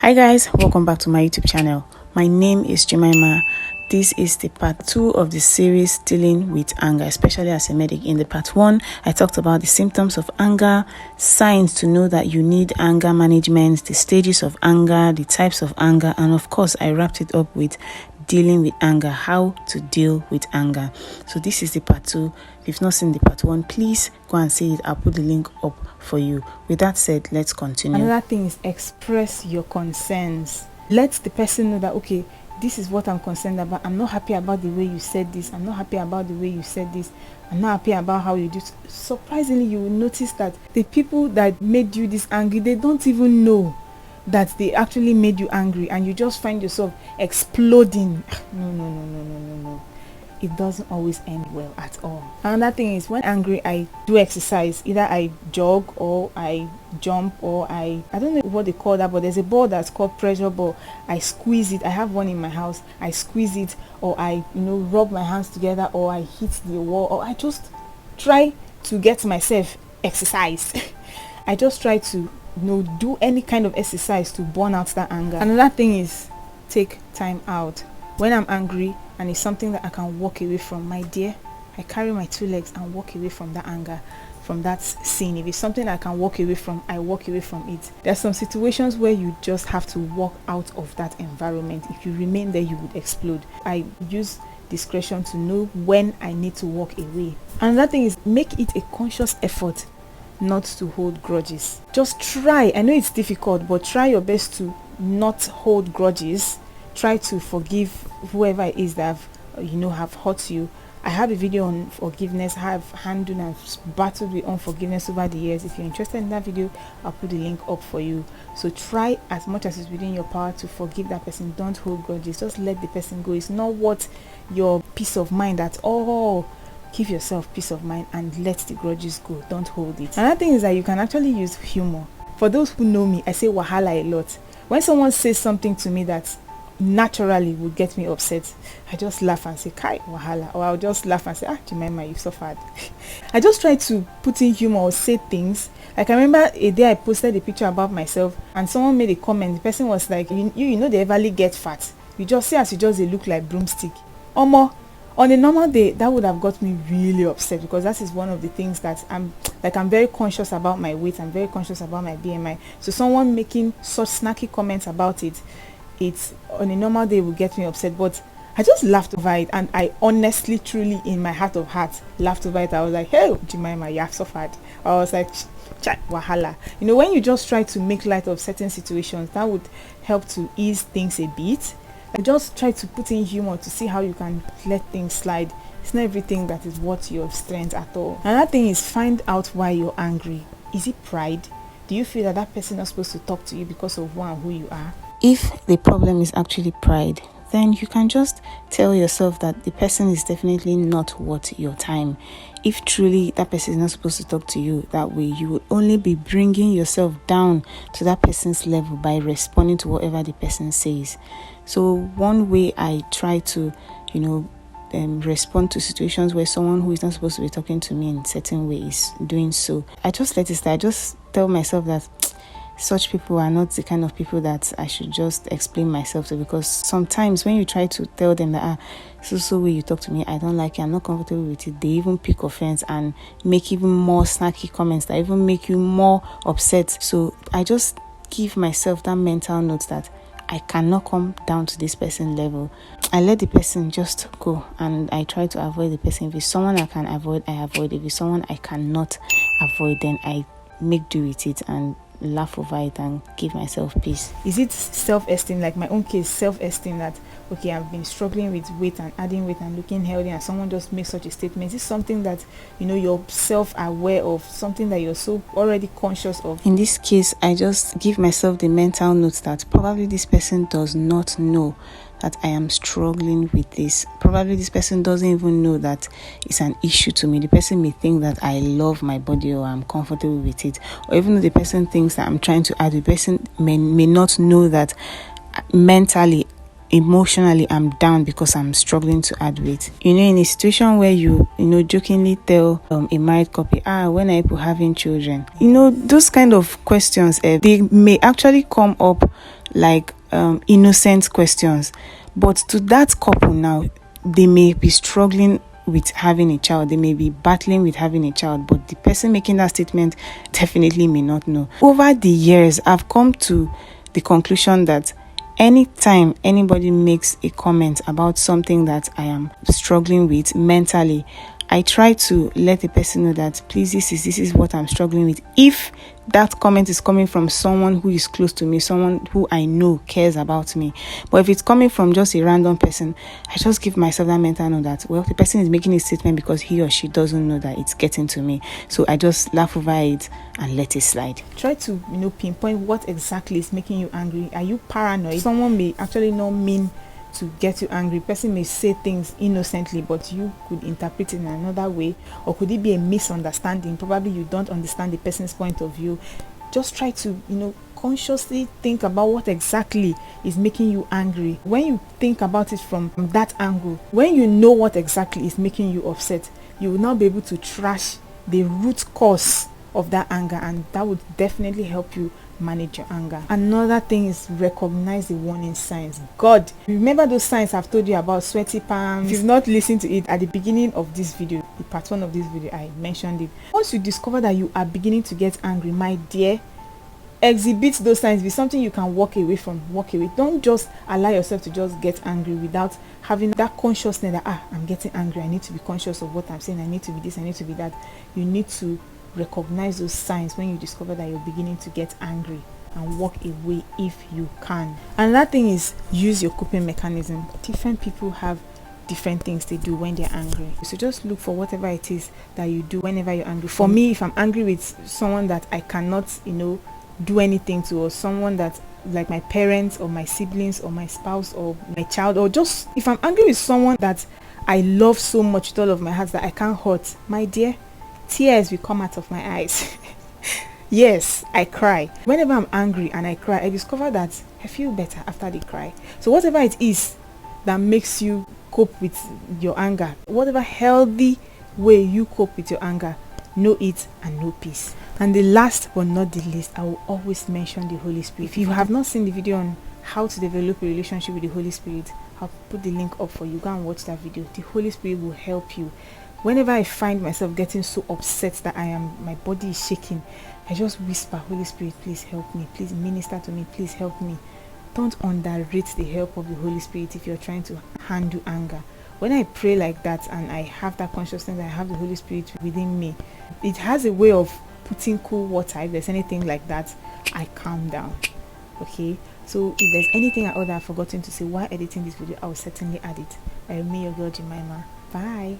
Hi guys, welcome back to my YouTube channel. My name is Jemima. This is the part 2 of the series dealing with anger, especially as a medic. In the part 1, I talked about the symptoms of anger, signs to know that you need anger management, the stages of anger, the types of anger, and of course I wrapped it up with dealing with anger, how to deal with anger. So this is the part 2. If you've not seen the part 1, please go and see it. I'll put the link up for you. With that said, let's continue. Another thing is express your concerns. Let the person know that, okay, this is what I'm concerned about. I'm not happy about the way you said this. I'm not happy about the way you said this. I'm not happy about how you do. Surprisingly, you will notice that the people that made you this angry, they don't even know that they actually made you angry, and you just find yourself exploding. No. It doesn't always end well at all. Another thing is, when angry, I do exercise. Either I jog or I jump, or I don't know what they call that, but there's a ball that's called pressure ball. I squeeze it. I have one in my house. I squeeze it, or I rub my hands together, or I hit the wall, or I just try to get myself exercise. I just try to do any kind of exercise to burn out that anger. Another thing is, take time out. When I'm angry and it's something that I can walk away from, my dear, I carry my 2 legs and walk away from that anger, from that scene. If it's something I can walk away from, I walk away from it. There's some situations where you just have to walk out of that environment. If you remain there, you would explode. I use discretion to know when I need to walk away. Another thing is, make it a conscious effort not to hold grudges. Just try. I know it's difficult, but try your best to not hold grudges. Try to forgive whoever it is that have hurt you. I have a video on forgiveness. I have handled and battled with unforgiveness over the years. If you're interested in that video, I'll put the link up for you. So try as much as it's within your power to forgive that person. Don't hold grudges. Just let the person go. It's not worth your peace of mind at all. Give yourself peace of mind and let the grudges go. Don't hold it. Another thing is that you can actually use humor. For those who know me, I say wahala a lot. When someone says something to me that naturally would get me upset, I just laugh and say kai wahala, or I'll just laugh and say Jemima, you've suffered. I just try to put in humor or say things. Like, I remember a day I posted a picture about myself and someone made a comment. The person was like, you know they everly get fat, you just see as you just they look like broomstick. Omo, on a normal day that would have got me really upset, because that is one of the things that I'm very conscious about my weight. I'm very conscious about my BMI. So someone making such snacky comments about it on a normal day will get me upset, but I just laughed over it, and I honestly, truly, in my heart of hearts, laughed over it. I was like, hey Jemima, you have suffered. I was like, wahala. When you just try to make light of certain situations, that would help to ease things a bit. I just try to put in humor to see how you can let things slide. It's not everything that is worth your strength at all. Another thing is, find out why you're angry. Is it pride? Do you feel that person is not supposed to talk to you because of who you are? If the problem is actually pride, then you can just tell yourself that the person is definitely not worth your time. If truly that person is not supposed to talk to you that way, you will only be bringing yourself down to that person's level by responding to whatever the person says. So one way I try to, respond to situations where someone who is not supposed to be talking to me in a certain way is doing so, I just let it start. I just tell myself that such people are not the kind of people that I should just explain myself to, because sometimes when you try to tell them that so way you talk to me, I don't like it, I'm not comfortable with it, they even pick offense and make even more snacky comments that even make you more upset. So I just give myself that mental note that I cannot come down to this person level. I let the person just go, and I try to avoid the person. If it's someone I can avoid, I avoid. If it's someone I cannot avoid, then I make do with it and laugh over it and give myself peace. Is it self-esteem? Like my own case, self-esteem, that okay, I've been struggling with weight and adding weight and looking healthy, and someone just makes such a statement. Is this something that you're self-aware of, something that you're so already conscious of? In this case, I just give myself the mental note that probably this person does not know that I am struggling with this. Probably this person doesn't even know that it's an issue to me. The person may think that I love my body or I'm comfortable with it, or even though the person thinks that I'm trying to add, the person may not know that mentally, emotionally, I'm down because I'm struggling to add weight. In a situation where you jokingly tell a married couple, when are you having children? Those kind of questions, they may actually come up like innocent questions. But to that couple now, they may be struggling with having a child, they may be battling with having a child, but the person making that statement definitely may not know. Over the years, I've come to the conclusion that anytime anybody makes a comment about something that I am struggling with mentally, I try to let the person know that, please, this is what I'm struggling with. If that comment is coming from someone who is close to me, someone who I know cares about me. But if it's coming from just a random person, I just give myself that mental note that, well, the person is making a statement because he or she doesn't know that it's getting to me. So I just laugh over it and let it slide. Try to, pinpoint what exactly is making you angry. Are you paranoid? Someone may actually not mean to get you angry. Person may say things innocently, but you could interpret it in another way. Or could it be a misunderstanding? Probably you don't understand the person's point of view. Just try to consciously think about what exactly is making you angry. When you think about it from that angle, when you know what exactly is making you upset, you will now be able to trash the root cause of that anger, and that would definitely help you manage your anger. Another thing is recognize the warning signs. God, remember those signs I've told you about, sweaty palms? If you've not listened to it at the beginning of this video, the part 1 of this video, I mentioned it. Once you discover that you are beginning to get angry, my dear, exhibit those signs. Be something you can walk away from. Walk away. Don't just allow yourself to just get angry without having that consciousness that I'm getting angry, I need to be conscious of what I'm saying, I need to be this, I need to be that. You need to recognize those signs when you discover that you're beginning to get angry, and walk away if you can. Another thing is use your coping mechanism. Different people have different things they do when they're angry, so just look for whatever it is that you do whenever you're angry. For me, if I'm angry with someone that I cannot do anything to, or someone that, like my parents or my siblings or my spouse or my child, or just if I'm angry with someone that I love so much with all of my heart that I can't hurt, my dear, tears will come out of my eyes. Yes, I cry. Whenever I'm angry and I cry, I discover that I feel better after the cry. So whatever it is that makes you cope with your anger, whatever healthy way you cope with your anger, know it and know peace. And the last but not the least, I will always mention the Holy Spirit. If you have not seen the video on how to develop a relationship with the Holy Spirit, I'll put the link up for you. Go and watch that video. The Holy Spirit will help you. Whenever I find myself getting so upset that my body is shaking, I just whisper, Holy Spirit, please help me. Please minister to me. Please help me. Don't underrate the help of the Holy Spirit if you're trying to handle anger. When I pray like that and I have that consciousness, I have the Holy Spirit within me, it has a way of putting cool water. If there's anything like that, I calm down. Okay? So if there's anything at all that I've forgotten to say while editing this video, I will certainly add it. I remain your girl, Jemima. Bye.